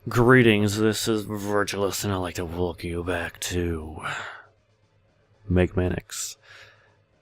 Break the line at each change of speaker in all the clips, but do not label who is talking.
Greetings, this is Virgilus, and I'd like to welcome you back to Megmanix.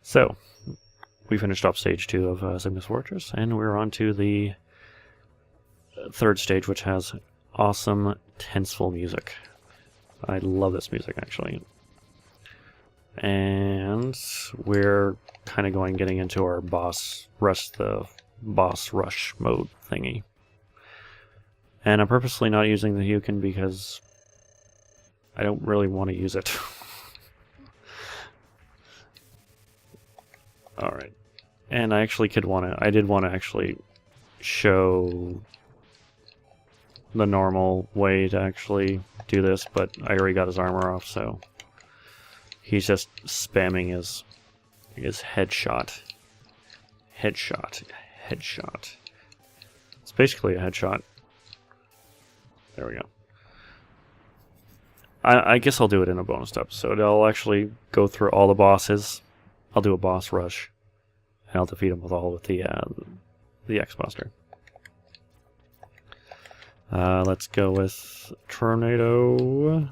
So, we finished off stage 2 of Cygnus Fortress, and we're on to the third stage, which has awesome, tenseful music. I love this music, actually. And we're kind of getting into our boss rush mode thingy. And I'm purposely not using the Hukin because I don't really want to use it. Alright. And I actually did want to actually show the normal way to actually do this, but I already got his armor off, so he's just spamming his headshot. Headshot. It's basically a headshot. There we go. I guess I'll do it in a bonus episode. I'll actually go through all the bosses. I'll do a boss rush, and I'll defeat them with the X-Buster. Let's go with Tornado.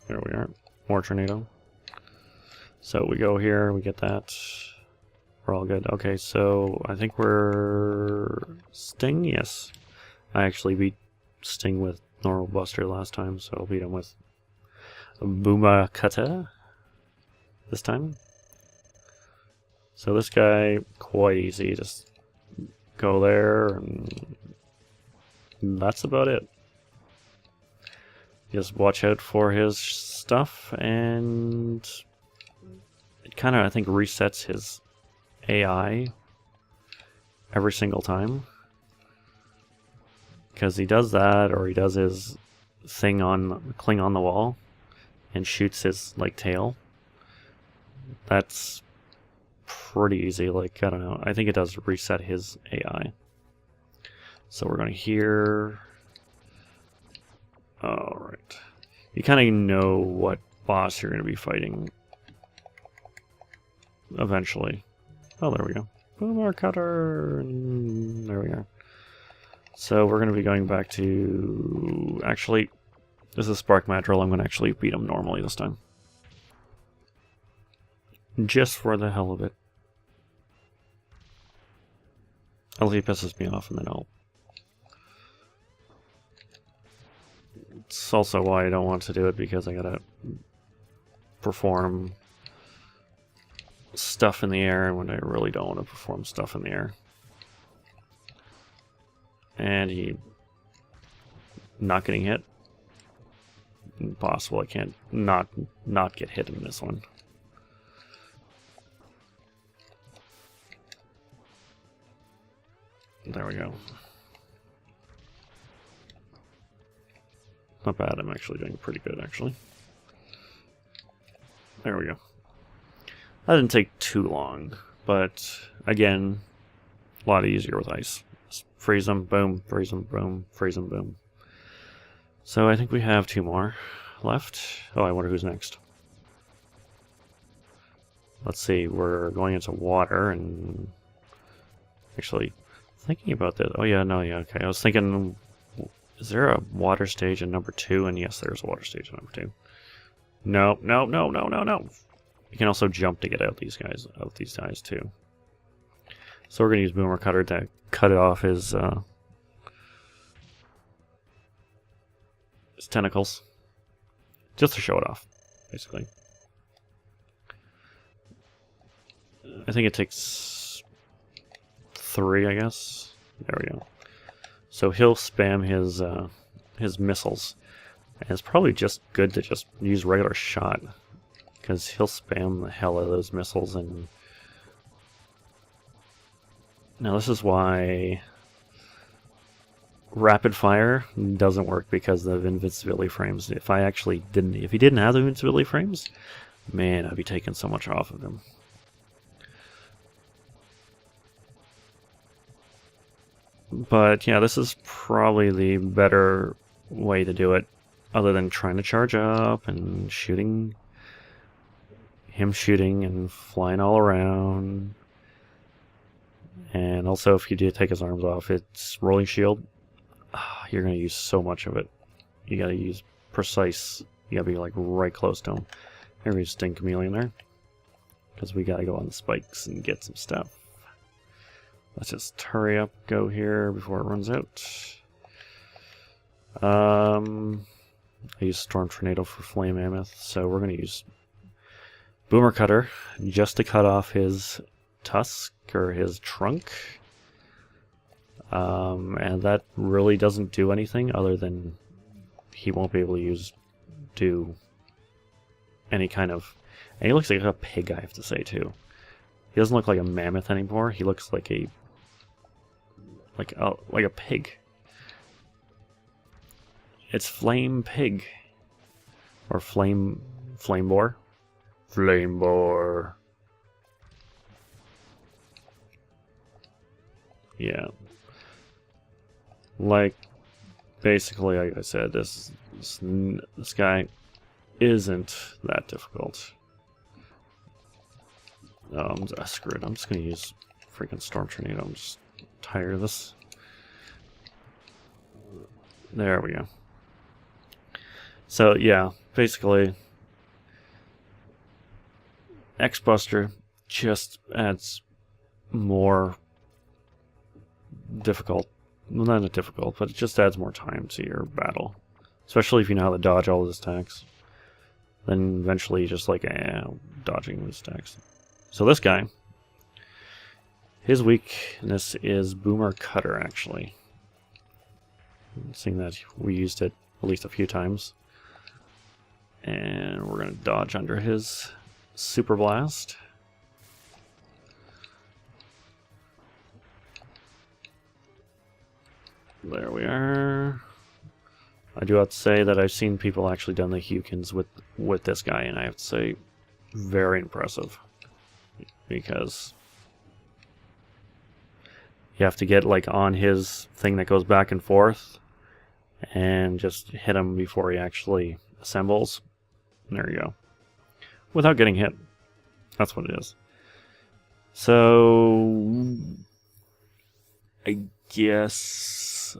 There we are. More Tornado. So we go here, we get that. We're all good. Okay, so I think we're Sting? Yes. I actually beat Sting with normal Buster last time, so I'll beat him with Booma Kata this time. So this guy, quite easy. Just go there, and that's about it. Just watch out for his stuff, and it kind of, I think, resets his AI every single time, because he does that, or he does his thing on cling on the wall and shoots his tail. That's pretty easy. I don't know, I think it does reset his AI. So we're going to hear. Alright, you kind of know what boss you're going to be fighting eventually. Oh, there we go. Boomer cutter. And there we are. So we're going to be going back to... Actually, this is Spark Madrill. I'm going to actually beat him normally this time. Just for the hell of it. Unless he pisses me off, and then I'll... It's also why I don't want to do it, because I gotta perform stuff in the air when I really don't want to perform stuff in the air. And he not getting hit. Impossible. I can't not get hit in this one. There we go. Not bad. I'm actually doing pretty good, actually. There we go. That didn't take too long, but again, a lot easier with ice. Just freeze them, boom, freeze them, boom, freeze them, boom. So I think we have 2 more left. Oh, I wonder who's next. Let's see, we're going into water, and actually thinking about this. Oh yeah, no, yeah, okay. I was thinking, is there a water stage in number 2? And yes, there's a water stage in number 2. No. You can also jump to get out these guys too. So we're gonna use Boomer Cutter to cut off his tentacles, just to show it off, basically. I think it takes 3, I guess. There we go. So he'll spam his missiles, and it's probably just good to just use regular shot, because he'll spam the hell out of those missiles. And now this is why rapid fire doesn't work, because of invincibility frames. If he didn't have the invincibility frames, man, I'd be taking so much off of him. But yeah, this is probably the better way to do it, other than trying to charge up and shooting and flying all around. And also, if you do take his arms off, it's rolling shield. You're going to use so much of it. You got to use precise. You got to be like right close to him. Here we Sting Chameleon there. Because we got to go on the spikes and get some stuff. Let's just hurry up, go here before it runs out. I use Storm Tornado for Flame Mammoth, so we're going to use Boomer Cutter just to cut off his tusk or his trunk. And that really doesn't do anything other than he won't be able to do any kind of... And he looks like a pig, I have to say, too. He doesn't look like a mammoth anymore. He looks like a pig. It's Flame Pig. Or Flame Boar. Flame Boar. Yeah. Like, basically, like I said, this guy isn't that difficult. Screw it. I'm just going to use freaking Storm Tornado. I'm just tired of this. There we go. So, yeah, basically, X-Buster just adds more difficult, well, not difficult, but it just adds more time to your battle. Especially if you know how to dodge all his attacks. Then eventually you're just like, dodging his attacks. So this guy, his weakness is Boomer Cutter, actually. Seeing that we used it at least a few times. And we're going to dodge under his Super Blast. There we are. I do have to say that I've seen people actually done the Hukins with this guy, and I have to say, very impressive. Because you have to get like on his thing that goes back and forth and just hit him before he actually assembles. And there you go. Without getting hit. That's what it is. So I guess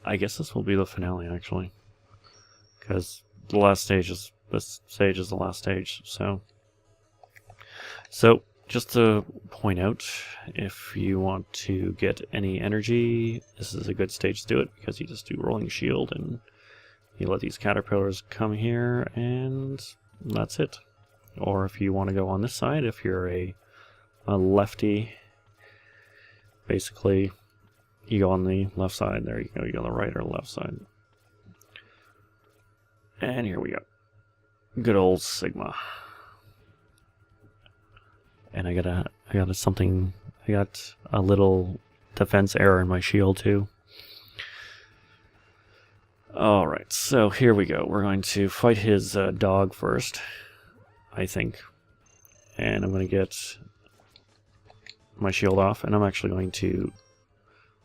this will be the finale, actually. Because this stage is the last stage, so just to point out, if you want to get any energy, this is a good stage to do it, because you just do Rolling Shield, and you let these caterpillars come here, and that's it. Or if you want to go on this side, if you're a lefty, basically, you go on the left side. There you go. You go on the right or left side. And here we go. Good old Sigma. And I got a little defense error in my shield too. Alright, so here we go. We're going to fight his dog first, I think. And I'm going to get my shield off, and I'm actually going to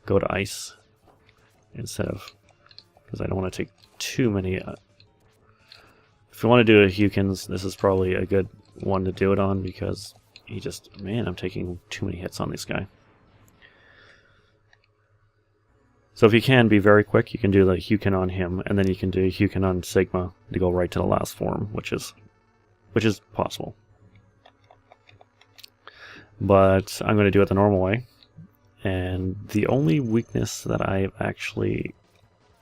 go to ice instead of, because I don't want to take too many. If you want to do a Hukins, this is probably a good one to do it on, because he just, man, I'm taking too many hits on this guy. So if you can be very quick, you can do the Hukin on him, and then you can do Hukin on Sigma to go right to the last form, which is possible. But I'm going to do it the normal way. And the only weakness that I've actually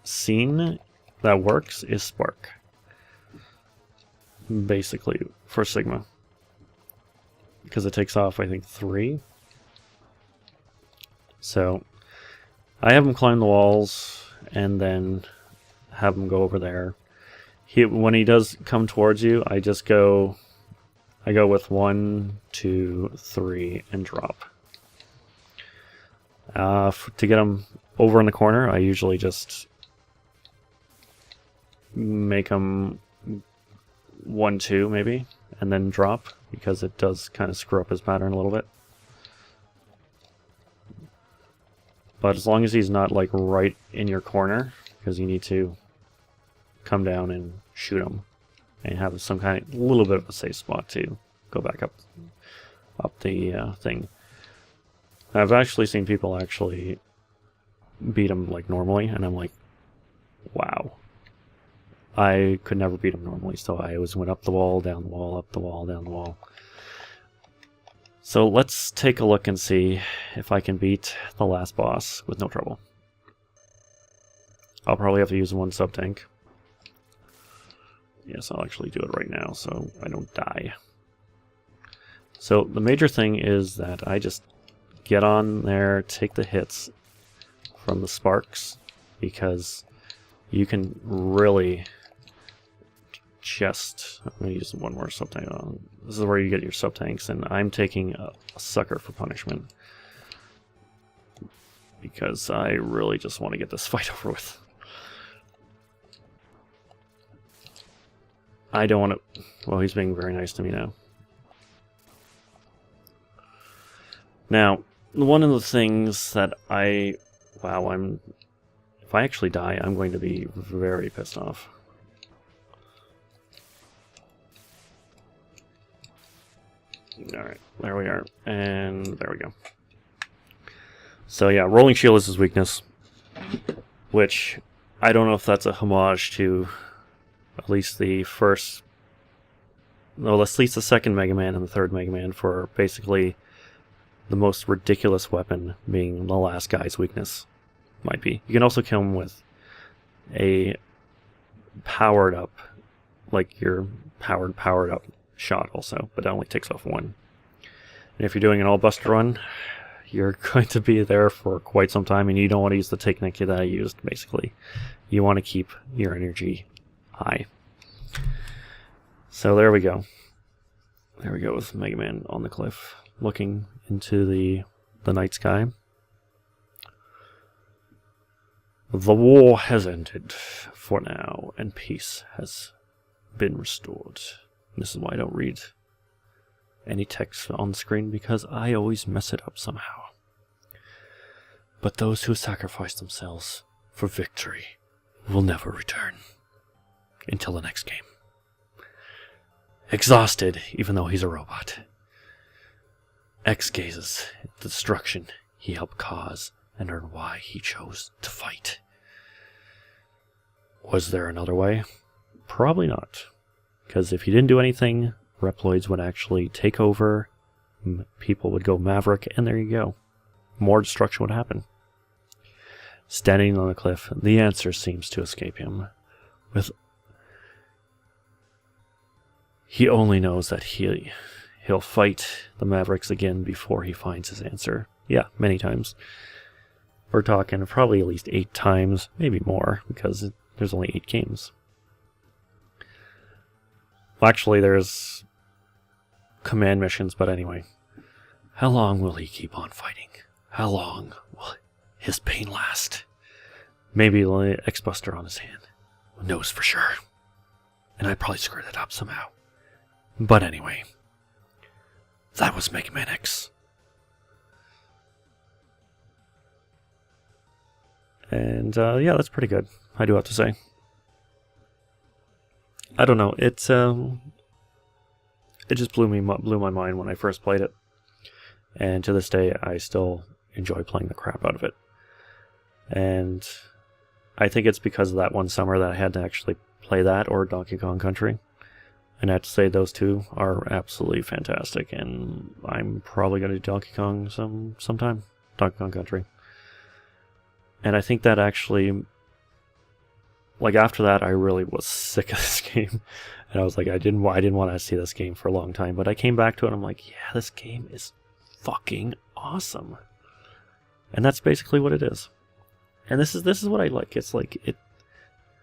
seen that works is Spark. Basically, for Sigma. Because it takes off, I think, 3. So, I have him climb the walls, and then have him go over there. When he does come towards you, I go with 1, 2, 3, and drop. To get him over in the corner, I usually just make him 1, 2 maybe, and then drop, because it does kind of screw up his pattern a little bit. But as long as he's not like right in your corner, because you need to come down and shoot him, and have some kind of little bit of a safe spot to go back up the thing. I've actually seen people actually beat him like normally, and I'm like, wow. I could never beat him normally, so I always went up the wall, down the wall, up the wall, down the wall. So let's take a look and see if I can beat the last boss with no trouble. I'll probably have to use one sub-tank. Yes, I'll actually do it right now so I don't die. So the major thing is that I just get on there, take the hits from the sparks, because you can really just... I'm going to use one more sub-tank. This is where you get your sub-tanks, and I'm taking a sucker for punishment. Because I really just want to get this fight over with. I don't want to... Well, he's being very nice to me now. Now, one of the things that wow, if I actually die, I'm going to be very pissed off. Alright, there we are. And there we go. So yeah, Rolling Shield is his weakness. Which, I don't know if that's a homage to at least the first... Well, at least the second Mega Man and the third Mega Man, for basically the most ridiculous weapon being the last guy's weakness. Might be. You can also kill him with a powered up, like your powered up shot also, but it only takes off one. And if you're doing an all buster run, you're going to be there for quite some time, and you don't want to use the technique that I used, basically. You want to keep your energy high. So there we go. There we go with Mega Man on the cliff, looking into the night sky. The war has ended for now, and peace has been restored. This is why I don't read any text on the screen, because I always mess it up somehow. But those who sacrifice themselves for victory will never return. Until the next game. Exhausted, even though he's a robot. X gazes at the destruction he helped cause and learn why he chose to fight. Was there another way? Probably not. Because if he didn't do anything, Reploids would actually take over, people would go Maverick, and there you go. More destruction would happen. Standing on the cliff, the answer seems to escape him. He only knows that he'll fight the Mavericks again before he finds his answer. Yeah, many times. We're talking probably at least 8 times, maybe more, because there's only 8 games. Well, actually, there's command missions, but anyway. How long will he keep on fighting? How long will his pain last? Maybe the X-Buster on his hand. Who knows for sure? And I probably screwed it up somehow. But anyway. That was Mega Man X. And yeah, that's pretty good, I do have to say. I don't know, it just blew my mind when I first played it. And to this day, I still enjoy playing the crap out of it. And I think it's because of that one summer that I had to actually play that or Donkey Kong Country. And I have to say those two are absolutely fantastic, and I'm probably going to do Donkey Kong sometime. Donkey Kong Country. And I think that actually, like after that, I really was sick of this game. And I was like, I didn't want to see this game for a long time. But I came back to it and I'm like, yeah, this game is fucking awesome. And that's basically what it is. And this is what I like. It's like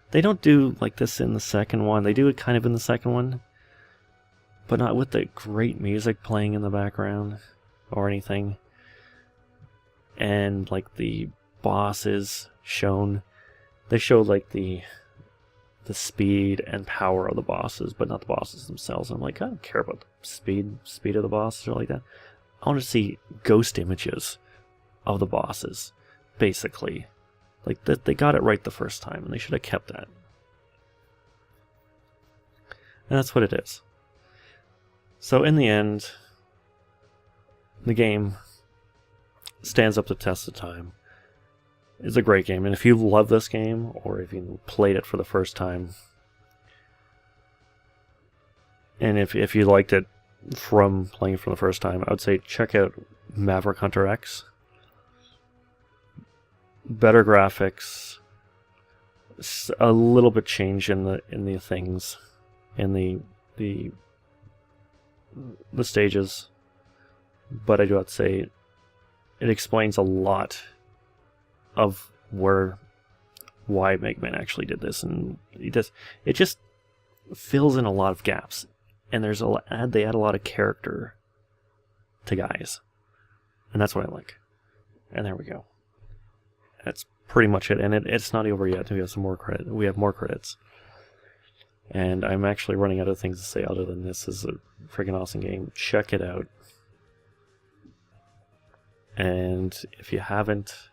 they don't do like this in the second one. They do it kind of in the second one, but not with the great music playing in the background or anything. And like the bosses shown, they show like the speed and power of the bosses, but not the bosses themselves. I'm like, I don't care about the speed of the bosses or like that. I want to see ghost images of the bosses, basically. Like they got it right the first time, and they should have kept that. And that's what it is. So in the end, the game stands up to test of time. It's a great game, and if you love this game, or if you played it for the first time, and if you liked it from playing it for the first time, I would say check out Maverick Hunter X. Better graphics, a little bit change in the things, in the stages, but I do have to say it explains a lot of why Mega Man actually did this, and it just fills in a lot of gaps, and they add a lot of character to guys, and that's what I like. And there we go. That's pretty much it, and it's not over yet. We have some more credit. We have more credits, and I'm actually running out of things to say other than this is a freaking awesome game. Check it out, and if you haven't,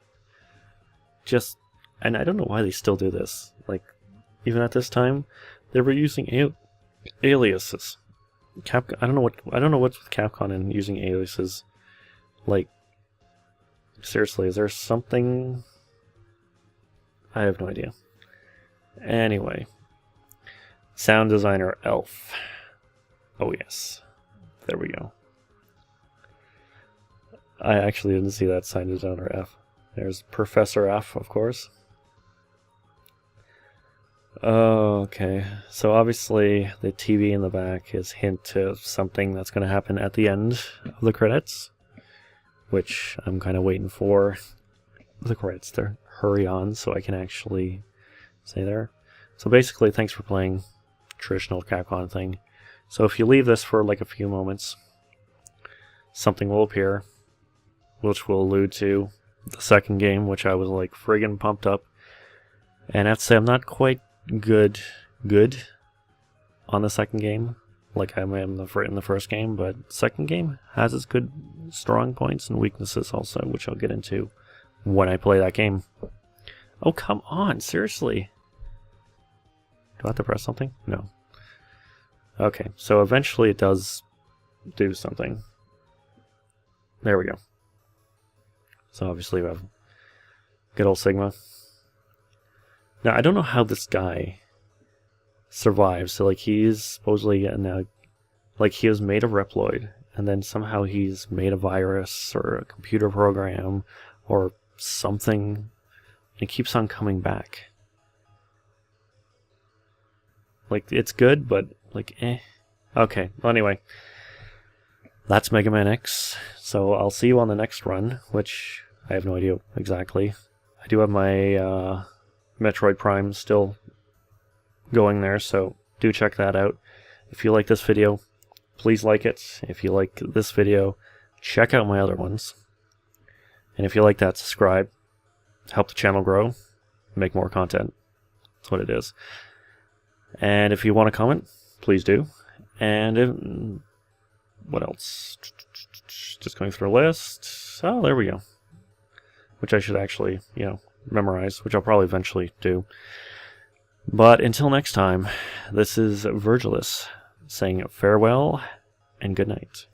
and I don't know why they still do this. Like, even at this time, they were using aliases. I don't know what's with Capcom and using aliases. Like, seriously, is there something? I have no idea. Anyway, sound designer Elf. Oh yes, there we go. I actually didn't see that sound designer F. There's Professor F, of course. Okay, so obviously the TV in the back is hint to something that's going to happen at the end of the credits, which I'm kind of waiting for the credits to hurry on so I can actually say there. So basically, thanks for playing traditional Capcom thing. So if you leave this for like a few moments, something will appear, which will allude to the second game, which I was like friggin' pumped up. And I have to say, I'm not quite good on the second game like I am in the first game, but second game has its good strong points and weaknesses also, which I'll get into when I play that game. Oh, come on, seriously. Do I have to press something? No. Okay, so eventually it does do something. There we go. So obviously we have good old Sigma. Now, I don't know how this guy survives. So, like, he's supposedly now, like, he was made of Reploid, and then somehow he's made a virus or a computer program or something, and he keeps on coming back. Like, it's good, but, like, eh. Okay, well, anyway. That's Mega Man X. So, I'll see you on the next run, which I have no idea exactly. I do have my, Metroid Prime still going there, so do check that out. If you like this video, please like it. If you like this video, check out my other ones. And if you like that, subscribe. Help the channel grow. Make more content. That's what it is. And if you want to comment, please do. And what else? Just going through a list. Oh, there we go. Which I should actually, memorize, which I'll probably eventually do. But until next time, this is Virgilus saying farewell and good night.